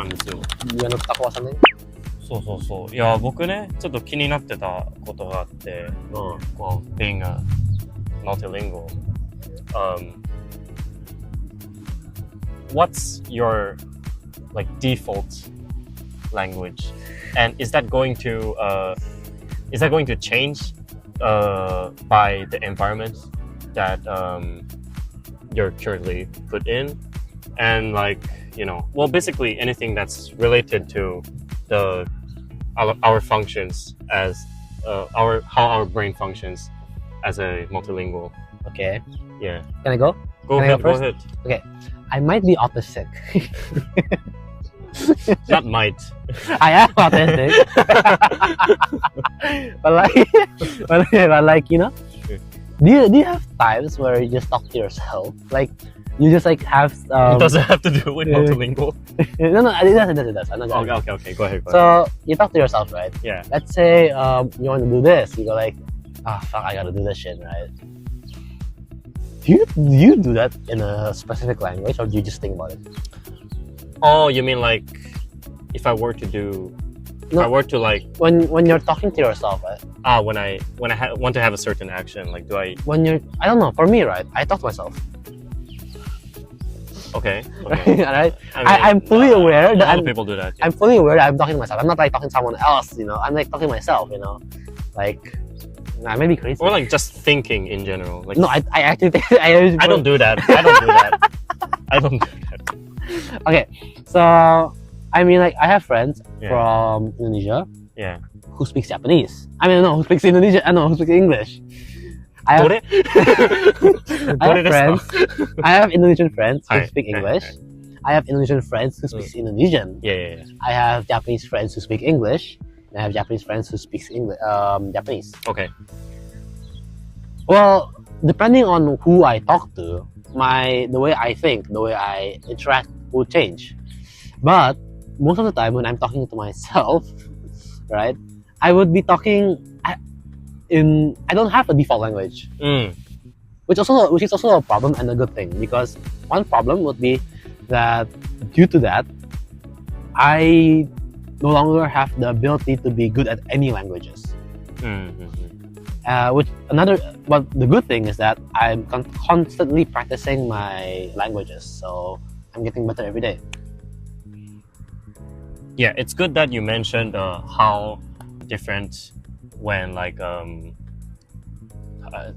なんですよ。上のタコワさんね。そうそうそう。いや、僕ね、ちょっと気になってたことがあって、well, being a multilingual, what's your like default language, and is that going to change by the environment that you're currently put in, and like well, basically anything that's related to our functions as how our brain functions as a multilingual. Okay. Yeah. Can I go? Go ahead. Okay. I might be autistic. Not might. I am autistic. but like do you have times where you just talk to yourself? Like you just like have It doesn't have to do with multilingual. No, it does. Okay. Go ahead. So you talk to yourself, right? Yeah. Let's say you want to do this. You go like, fuck, I gotta do this shit, right? Do you do that in a specific language, or do you just think about it? Oh, you mean like if I were to like when you're talking to yourself, right? When I want to have a certain action, like I don't know. For me, right? I talk to myself. Okay. Right? I'm fully aware that other people do that. Yeah. I'm fully aware that I'm talking to myself. I'm not like talking to someone else, I'm like talking to myself, Like, I may be crazy. Or like just thinking in general. Like no, I actually think I don't do that. I don't do that. Okay, so I mean, like I have friends from Indonesia. Yeah. Who speaks Japanese? I mean, no, who speaks Indonesian? I know who speaks English. I have Indonesian friends who speak English. I have Indonesian friends who speak Indonesian. Yeah. I have Japanese friends who speak English. And I have Japanese friends who speak Japanese. Okay. Well, depending on who I talk to, the way I think, the way I interact will change. But most of the time when I'm talking to myself, right, I would be talking I don't have a default language, which is also a problem and a good thing, because one problem would be that due to that, I no longer have the ability to be good at any languages. But the good thing is that I'm constantly practicing my languages, so I'm getting better every day. Yeah, it's good that you mentioned how different when like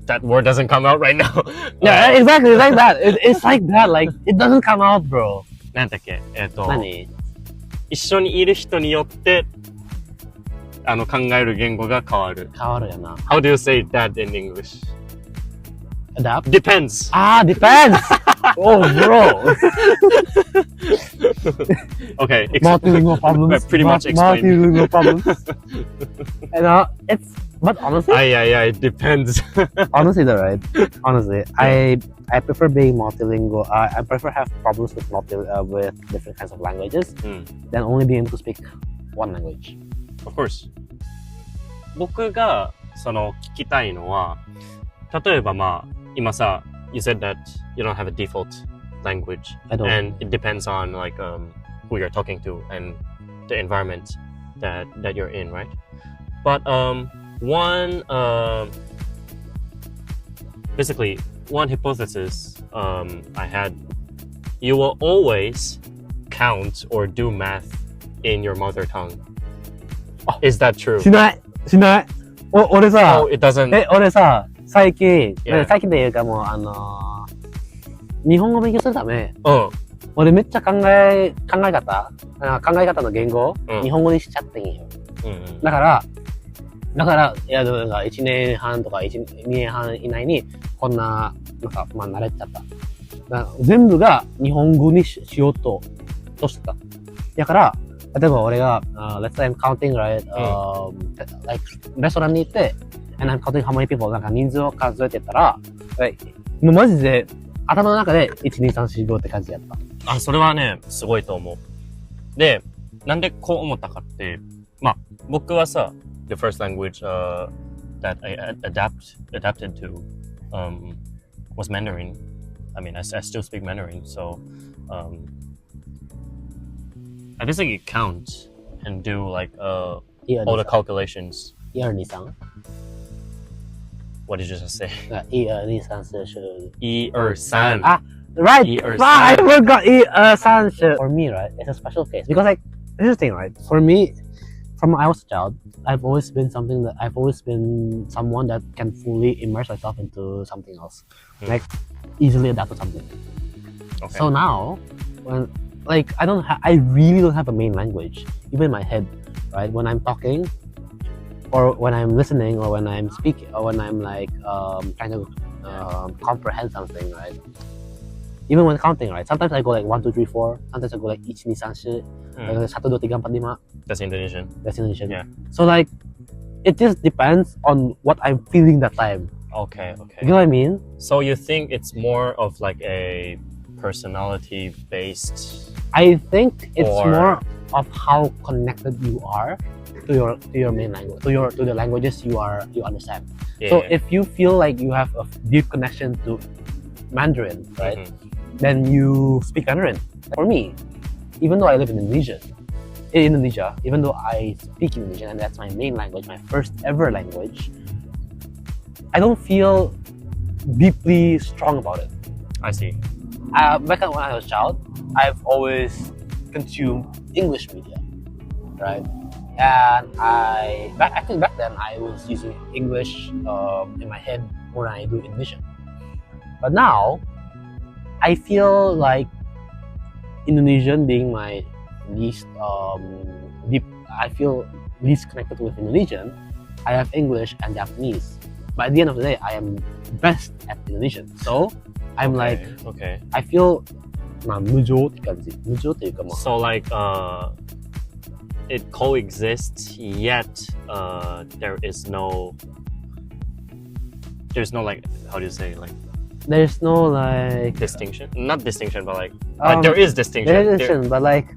that word doesn't come out right now. Yeah, exactly. It's like that. It's like that. Like it doesn't come out, bro. なんだっけ？何？一緒にいる人によって考える言語が変わる。変わるよな。How do you say that in English? Adapt? Depends. Depends. Oh, bro. Okay. Multilingual problems. Pretty much explained. Multilingual problems. But honestly. Yeah, it depends. Honestly, though, right? Honestly, I prefer being multilingual. I prefer have problems with with different kinds of languages than only being able to speak one language. Of course. 僕が聞きたいのは、例えば今さ、you said that you don't have a default language, I don't. and it depends on like who you're talking to and the environment that you're in, right? But basically one hypothesis I had, you will always count or do math in your mother tongue. Is that true? しない。俺さ、Oh, it doesn't. 俺さ、最近 Yeah. 最近っていうかもう日本語勉強するため、俺めっちゃ考え方の言語を日本語にしちゃってんよ。だからいや1年半とか2年半以内にこんな慣れちゃった。全部が日本語にしようとしてた。だから例えば俺がlet's say I'm counting right like レストランに行って and I'm counting how many people なんか人数を数えてたらもうマジで頭の中で1,2,3,4,5って感じやった。それはねすごいと思う。で、なんでこう思ったかって、僕はさ the first language that I adapted to was Mandarin. I mean, I still speak Mandarin, so I basically count and do like all the 1、2、3。calculations. 1、2、3。What did you just say? 1、2、3、4是。1、2、3。Right. 1、2、3。I forgot 1、2、3是。For me, right, it's a special case because like here's the thing, right? For me, from when I was a child, I've always been someone that can fully immerse myself into something else, like easily adapt to something. Okay. So now, when like I really don't have a main language, even in my head, right? When I'm talking, or when I'm listening, or when I'm speaking, or when I'm like trying to comprehend something, right? Even when counting, right? Sometimes I go like 1, 2, 3, 4. Sometimes I go like 1, 2, 3, 4. 1, 2, 3, 4, 5. That's Indonesian. That's Indonesian. Yeah. So like, it just depends on what I'm feeling that time. Okay. You know what I mean? So you think it's more of like a personality-based? I think it's more of how connected you are to your main language, to the languages you understand. Yeah. So if you feel like you have a deep connection to Mandarin, right? Then you speak Mandarin. For me, even though I live in Indonesia, even though I speak Indonesian and that's my main language, my first ever language, I don't feel deeply strong about it. I see. Back when I was a child, I've always consumed English media, right? And I think back then I was using English in my head more than I do Indonesian. But now, I feel like Indonesian being my least I feel least connected with Indonesian. I have English and Japanese. But at the end of the day, I am best at Indonesian. So I'm okay. I feel 無常って感じ。無常っていうかまあ。So like it coexists, yet there's no like, how do you say, like, there's no like distinction? Not distinction, but like there is distinction. There is distinction, but like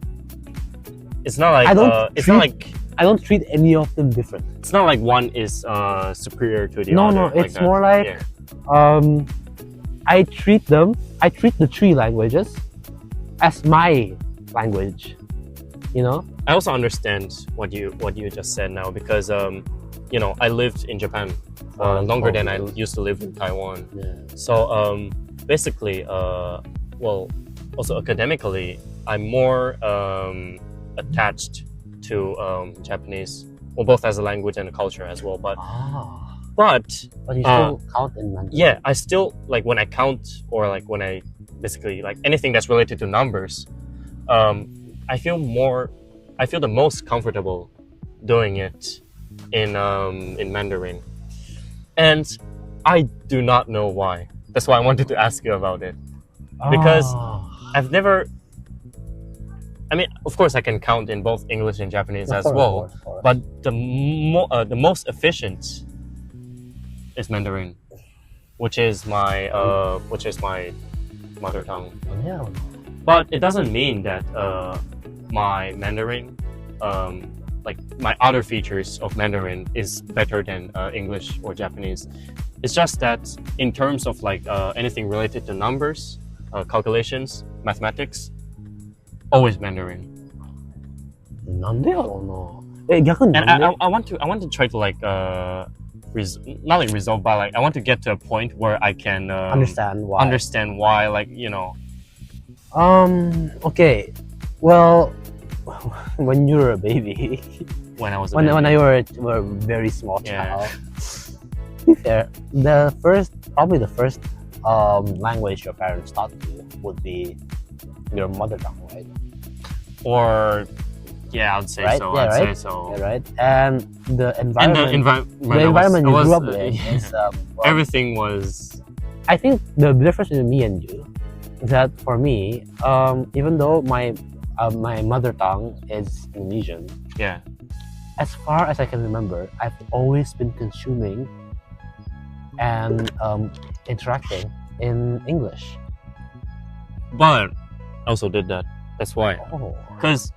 it's not like I don't treat any of them different. It's not like one is superior to the other. No, it's more like I treat the three languages as my language. You know? I also understand what you just said now because I lived in Japan longer than I used to live in Taiwan. Yeah. So basically, also academically, I'm more attached to Japanese, well, both as a language and a culture as well. But you still count in Mandarin. Yeah, I still like when I count or like when I basically like anything that's related to numbers. I feel the most comfortable doing it in Mandarin, and I do not know why. That's why I wanted to ask you about it, because I've never. I mean, of course, I can count in both English and Japanese as well, but the most efficient is Mandarin, which is my mother tongue. Yeah. But it doesn't mean that my Mandarin, like my other features of Mandarin, is better than English or Japanese. It's just that in terms of like anything related to numbers, calculations, mathematics, always Mandarin. なんでやろうな。逆に And I want to try to like not like resolve, but like I want to get to a point where I can understand why, like, you know. Okay. Well, when you were a baby. When I was a baby. When you were a very small child. To be fair, probably the first language your parents taught you would be your mother tongue, right? Or yeah, I'd say right? so. Yeah, I'd right? say so. Yeah, right. And the environment, the environment you grew up with is everything was. I think the difference between me and you is that for me, even though my mother tongue is Indonesian, yeah, as far as I can remember, I've always been consuming and interacting in English. But I also did that. That's why. Because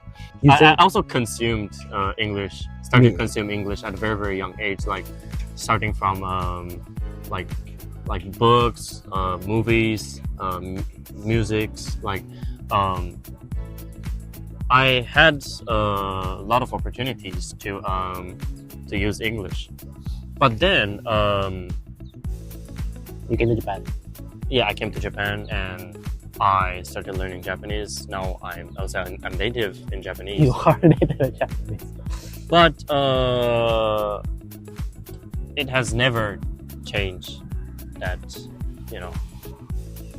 I also consumed English. Started to consume English at a very, very young age. Like starting from like books, movies, musics. Like I had a lot of opportunities to use English, but then You came to Japan. yeah, I came to Japan and I started learning Japanese. Now I'm native in Japanese. You are native in Japanese. But it has never changed that, you know.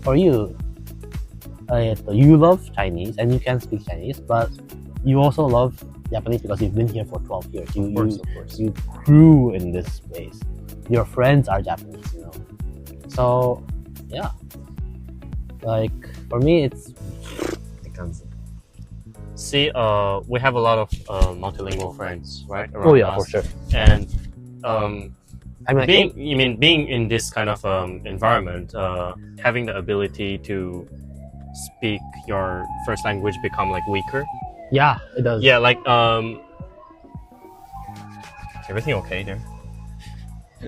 For you, you love Chinese and you can speak Chinese, but you also love Japanese because you've been here for 12 years. Of course. You grew in this space. Your friends are Japanese, you know. So, yeah. Like, for me, it's... See, we have a lot of multilingual friends, right? Oh yeah, us. for sure. And I mean, being in this kind of environment, having the ability to speak your first language become like weaker. yeah, it does. Yeah, like everything okay there?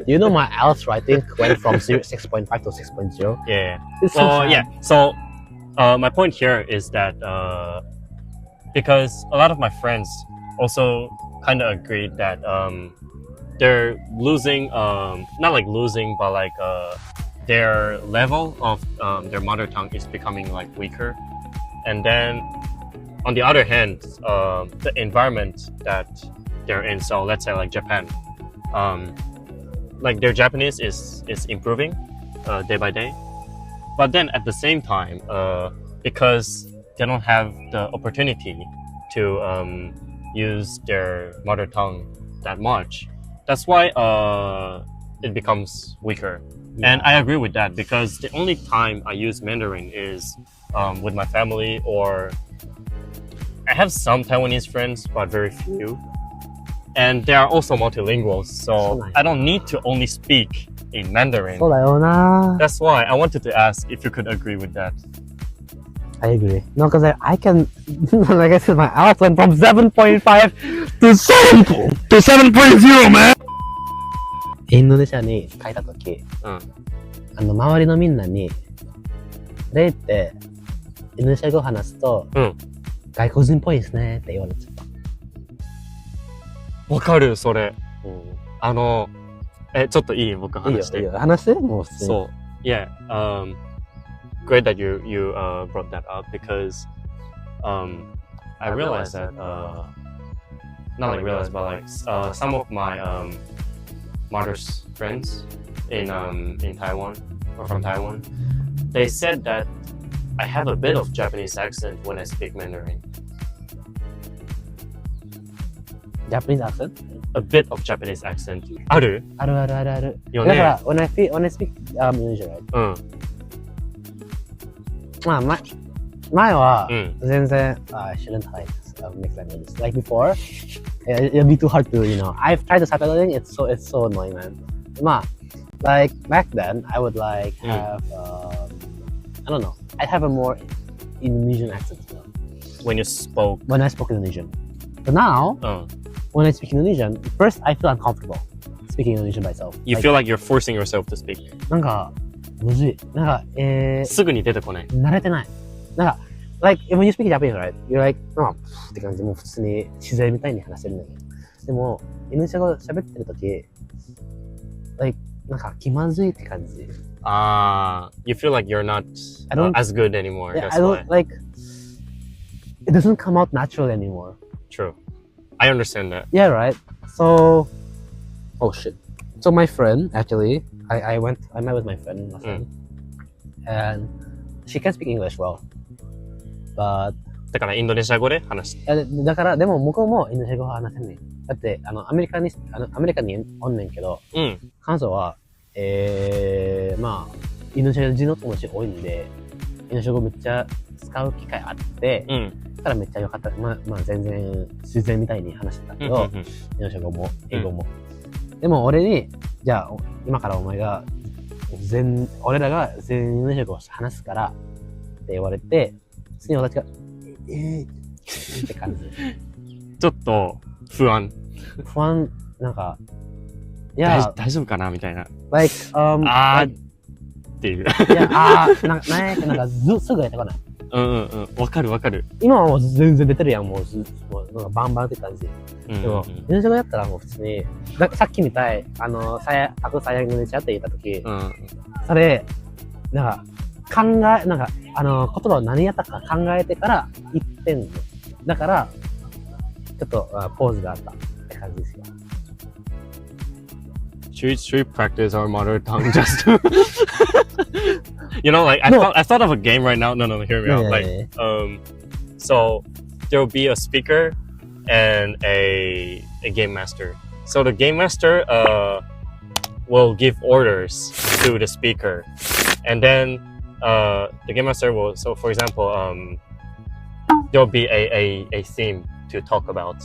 You know, my IELTS writing went from 6.5 to 6.0. Yeah. It's so sad. Yeah. So my point here is that because a lot of my friends also kind of agreed that they're losing, not like losing, but like their level of their mother tongue is becoming like weaker. And then on the other hand, the environment that they're in, so let's say like Japan, like their Japanese is improving day by day. But then at the same time, because they don't have the opportunity to use their mother tongue that much, that's why it becomes weaker. Yeah. And I agree with that because the only time I use Mandarin is with my family, or I have some Taiwanese friends, but very few. And they are also multilingual, so nice. I don't need to only speak in Mandarin. That's why I wanted to ask if you could agree with that. I agree. No, because I can, like I said, my IELTS went from 7.5 to 7.0, man! インドネシアに帰ったとき、周りのみんなに、レイって、インドネシア語を話すと、外国人っぽいですねって言われちゃった。わかる、それ。ちょっといい？僕話して。いいよ、話してもう普通に。そう。Yeah. Great that you brought that up because I realized that not like realized, but like some of my mother's friends in Taiwan or from Taiwan, they said that I have a bit of Japanese accent when I speak Mandarin. Japanese accent? A bit of Japanese accent. ある？ある。だから、when I speak Indonesian, right? まあ、前は、全然、I shouldn't like mixed languages. Like before, it'd be too hard to, you know, I've tried to subtitling, it's so annoying, man. まあ、like, back then, I would like have, I don't know, I'd have a more Indonesian accent as well. When I spoke Indonesian. But now, when I speak Indonesian, first I feel uncomfortable speaking Indonesian myself. You feel like you're forcing yourself to speak. なんか、むずい。すぐに出てこない。慣れてない。like, when you speak Japanese, right? You're like, って感じで、もう普通に自然みたいに話せるんだけど。でも、インドネシア語喋ってるとき、like, なんか気まずいって感じ。You feel like you're not as good anymore. Yeah, that's I don't, why. like, it doesn't come out naturally anymore. True. I understand that. Yeah, right? So, oh shit. So my friend, actually, I met with my friend last time, and she can speak English well, but だからインドネシア語で話して。だからでも向こうもインドネシア語は話せんねん。だってアメリカにおんねんけど、彼女はまあインドネシア人の友達多いんで、インドネシア語めっちゃ使う機会あって、だからめっちゃ良かった。まあ全然自然みたいに話してたけど、インドネシア語も英語も。でも俺に、じゃあ今からお前が俺らが全員インドネシア語を話すからって言われて、普通に私がって感じ。ちょっと不安、なんか、いや大丈夫かなみたいな。like っていう。いやなんかすぐやってこない。わかるわかる。今はもう全然出てるやん、もうなんかバンバンって感じ。でも、インドネシア語やったらもう普通に、さっきみたい、aku sayang Indonesia って言ったとき、それ、なんか、なんか、言葉を何やったか考えてから言ってんの。だから、ちょっとポーズがあったって感じですよ。Should we practice our mother tongue just to, like I thought of a game right now. No, hear me out. Like, so there will be a speaker and a game master. So the game master will give orders to the speaker, and then the game master will. So for example, there will be a theme to talk about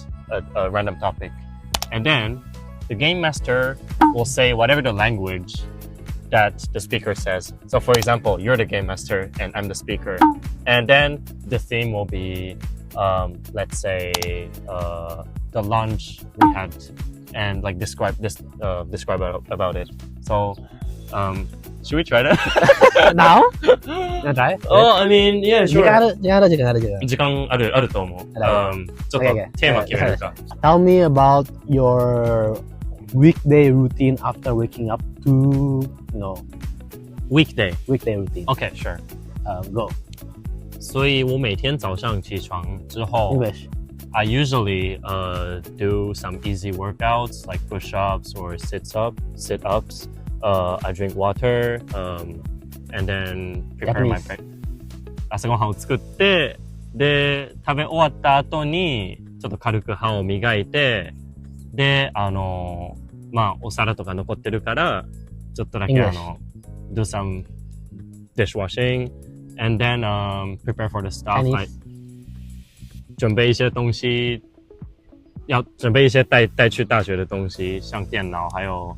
a random topic, and then the game master will say whatever the language that the speaker says. So for example, you're the game master and I'm the speaker. And then the theme will be, let's say, the lunch we had and like describe about it. So, should we try that? Now? Wanna try? Oh, I mean, yeah, sure. 時間ある。時間あると思う。ちょっとテーマ決めるか。Tell me about your weekday routine after waking up to, weekday routine. Okay, sure. Go. 所以我每天早上起床之后 English. I usually do some easy workouts like push-ups or sit-ups. I drink water, and then prepare my breakfast. 朝ごはんを作って、で、食べ終わった後に、ちょっと軽く歯を磨いて、で、お皿とか残ってるから、ちょっとだけdo some dishwashing, and then, prepare for the stuff. Like, 准备一些东西，要准备一些带去大学的东西，像电脑，还有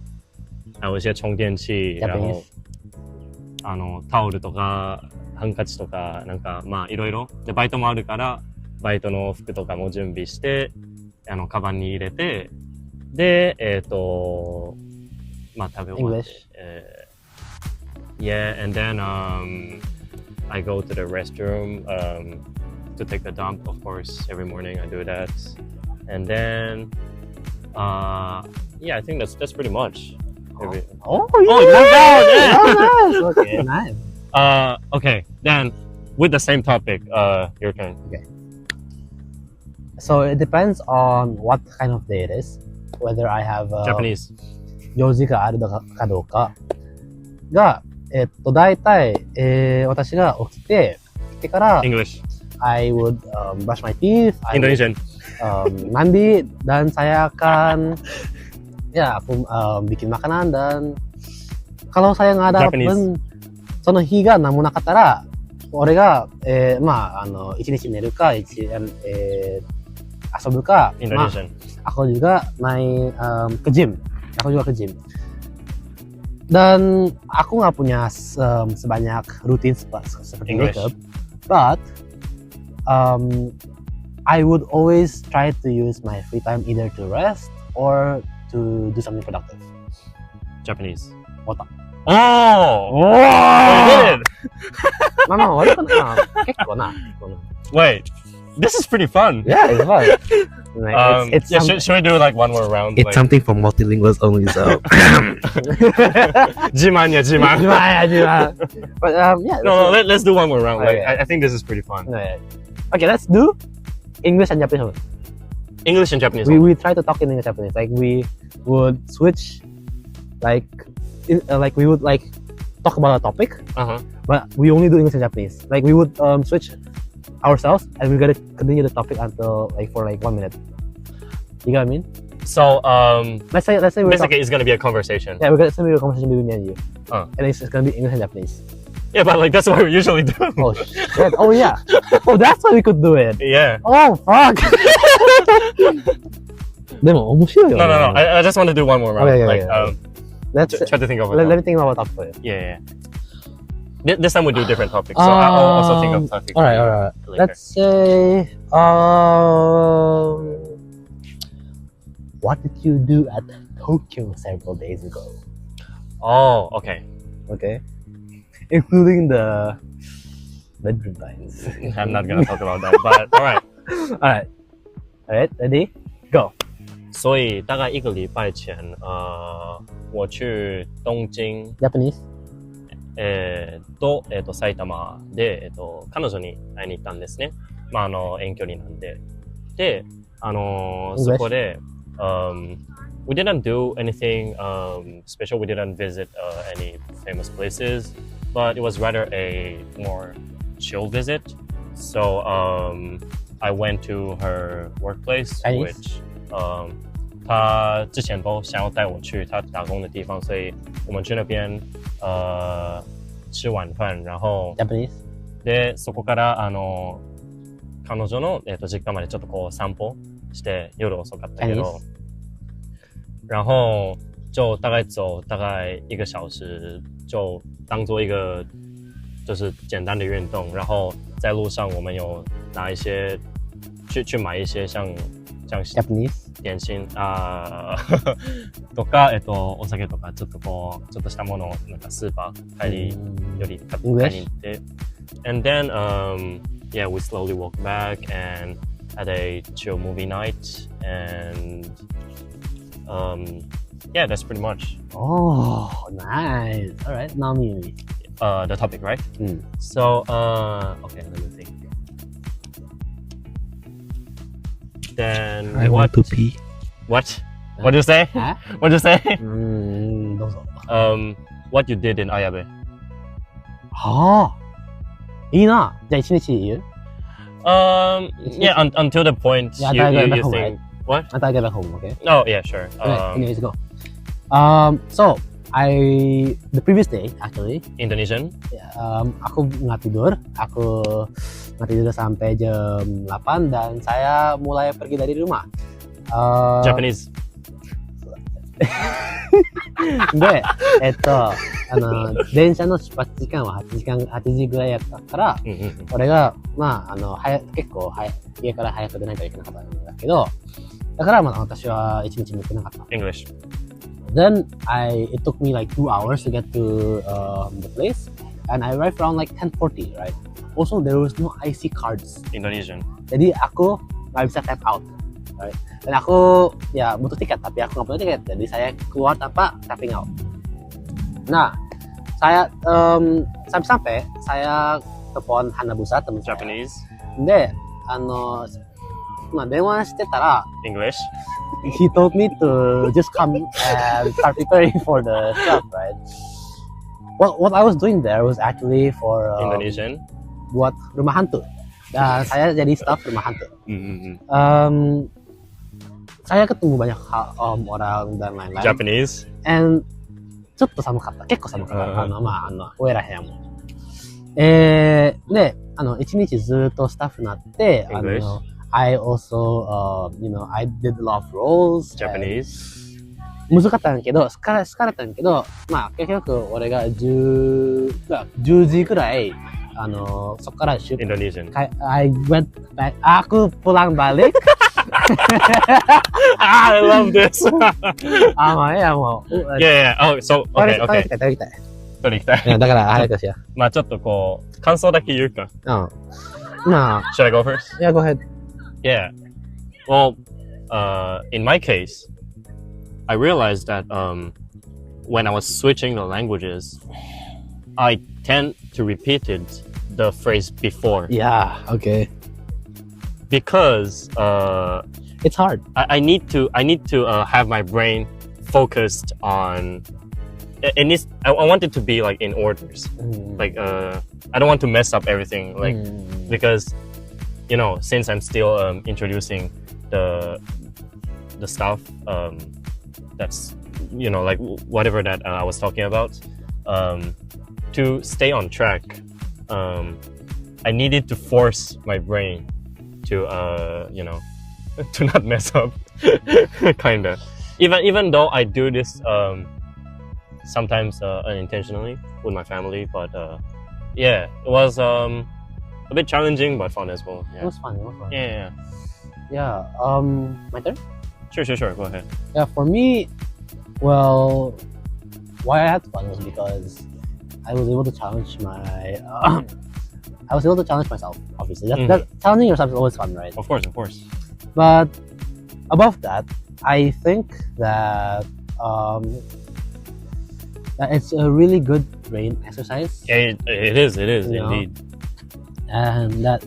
一些充電器，然後タオルとかハンカチとかなんかいろいろでバイトもあるからバイトの服とかも準備してカバンに入れてで食べ終わってyeah, and then I go to the restroom to take a dump. Of course, every morning I do that, and then yeah, I think that's pretty much. Oh, yeah. Oh, nice. Okay, nice. Okay, then with the same topic, your turn. Okay. So it depends on what kind of day it is, whether I have Japanese. 用事があるかどうかが、だいたい、私が起きてから English. I would brush my teeth. Indonesian. Mandi dan saya akan aku bikin makanan dan kalau saya nggak ada pun その日が何もなかったら俺が一日寝るか遊ぶか Indonesian. Aku juga main ke gym. Aku juga ke gym. Dan aku nggak punya sebanyak rutin seperti makeup, but I would always try to use my free time either to rest or to do something productive. Japanese. What? Oh! Oh! You did it! 悪くないな。結構な。Wait, this is pretty fun. Yeah, it's fun. It's should we do like one more round? It's like... something for multilinguals only, so. 自慢。But yeah. No, let's do one more round. Like, Okay. I think this is pretty fun. Okay, let's do English and Japanese. English and Japanese. We try to talk in English and Japanese. Like we would switch, like we would like talk about a topic, but we only do English and Japanese. Like we would switch ourselves and we're gonna continue the topic until for 1 minute. You get what I mean? So let's say basically it's gonna be a conversation. Yeah, we're gonna be a conversation between me and you, and it's gonna be English and Japanese. Yeah, but like that's what we usually do. Oh shit! Oh yeah! Oh, that's how we could do it. Yeah. Oh fuck! でも面白いよね。No. I just want to do one more round. Okay. Let's try to think of it. Let me think about a topic for you. Yeah. This time we do different topics, so I'll also think of topics. All right. Later. Let's say, what did you do at Tokyo several days ago? Oh, okay. Okay. Including the bedroom times. I'm not gonna talk about that, but alright. Alright, ready? Go. 所以大概1个礼拜前，我去东京、Japanese? 埼玉で、彼女に会いに行ったんですね。まあ、遠距離なんで。で、そこで、we didn't do anything special. We didn't visit any famous places, but it was rather a more chill visit. So I went to her workplace, which 她之前都想要带我去她打工的地方，所以我们去那边吃晚饭，然后 Japanese? でそこから彼女の実家までちょっとこう散歩して夜遅かったけど。然后就大概走大概1个小时，就当做一个就是简单的运动。然后在路上我们有拿一些去買一些像 Japanese? 点心とかお酒とかちょっとしたものをなんかスーパー帰りより買いに行って。And then yeah, we slowly walked back and had a chill movie night and yeah, that's pretty much. Oh, nice. All right, now me. The topic, right? So, okay, let me think. Then I want to pee. What? What do you say? Huh? What do you say? どうぞ。What you did in Ayabe? はあ。いいな。じゃあ1日言う Yeah, until the point Yeah, you home, think. right? What? I'll get back home, okay? Oh, yeah, sure. Anyways, go. So, the previous day, actually, Indonesian? aku nggak tidur. Aku nggak tidur sampai jam 8 dan saya mulai pergi dari rumah. Japanese? で、電車の出発時間は8時ぐらいやったから、俺が、結構家から早く出ないといけなかったんだけど、だから私は1日寝てなかった。English. Then it took me like 2 hours to get to the place, and I arrived around like 10:40, right? Also, there was no IC cards. Indonesian. Jadi aku nggak bisa tap out, right? Dan aku ya butuh tiket, tapi aku nggak punya tiket, jadi saya keluar tanpa tapping out. Nah, saya sampai saya telepon Hanabusa teman saya. Japanese. で、電話してたら、English. He told me to just come and start preparing for the stuff, right? What I was doing there was actually for Indonesian. Buat rumah hantu. Dan saya jadi staff rumah hantu. Saya ketemu banyak orang dan lain-lain. Japanese. And ちょっと寒かった。結構寒かった。ここら辺も。で、一日ずっとスタッフになって、I also, I did a lot of roles. Japanese. 難かったんだけど、疲れたんだけど、結局俺が10時くらい、そこからIndonesian. I went back. Aku pulang balik. I love this. Yeah. Oh, so, okay. トイレ行きたい。取り行きたい。だから早くしよう。ちょっとこう、感想だけ言うか。Should I go first? Yeah, go ahead. Yeah. Well, in my case, I realized that when I was switching the languages, I tend to repeat the phrase before. Yeah, okay. Because it's hard. I need to have my brain focused on. I want it to be like in orders. Like I don't want to mess up everything. Like because since I'm still introducing the stuff that's like whatever that I was talking about, to stay on track, I needed to force my brain to to not mess up. Kinda. Even though I do this sometimes unintentionally with my family, but yeah, it was a bit challenging but fun as well. Yeah. It was fun. Yeah. My turn? Sure. Go ahead. Yeah, for me, well, why I had fun was because I was able to challenge my I was able to challenge myself, obviously. That challenging yourself is always fun, right? Of course, of course. But above that, I think that that it's a really good brain exercise. It is indeed. And that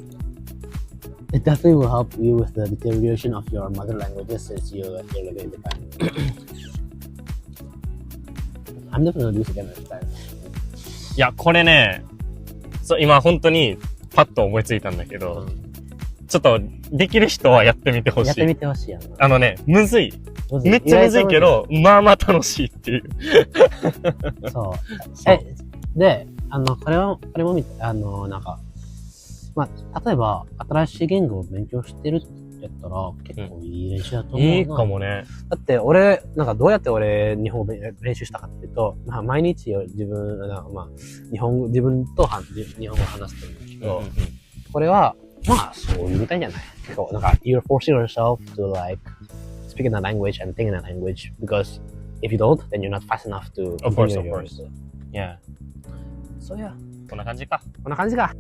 it definitely will help you with the deterioration of your mother languages since you're living in Japan. I'm definitely gonna do this again next time. いや、これね、今本当にパッと思いついたんだけど、ちょっとできる人はやってみてほしい。やってみてほしいやん。むずい。めっちゃむずいけど、まあまあ楽しいっていう。そう。で、これもなんか、まあ、例えば、新しい言語を勉強してるやったら、結構いい練習だと思うな。いいかもね。だってどうやって日本語練習したかっていうと、毎日自分と日本語を話してるんだけど、これは、そういうみたいじゃない。you're forcing yourself to speak in a language and think in a language because if you don't, then you're not fast enough to. Of course. Yeah. So yeah. こんな感じか。こんな感じか。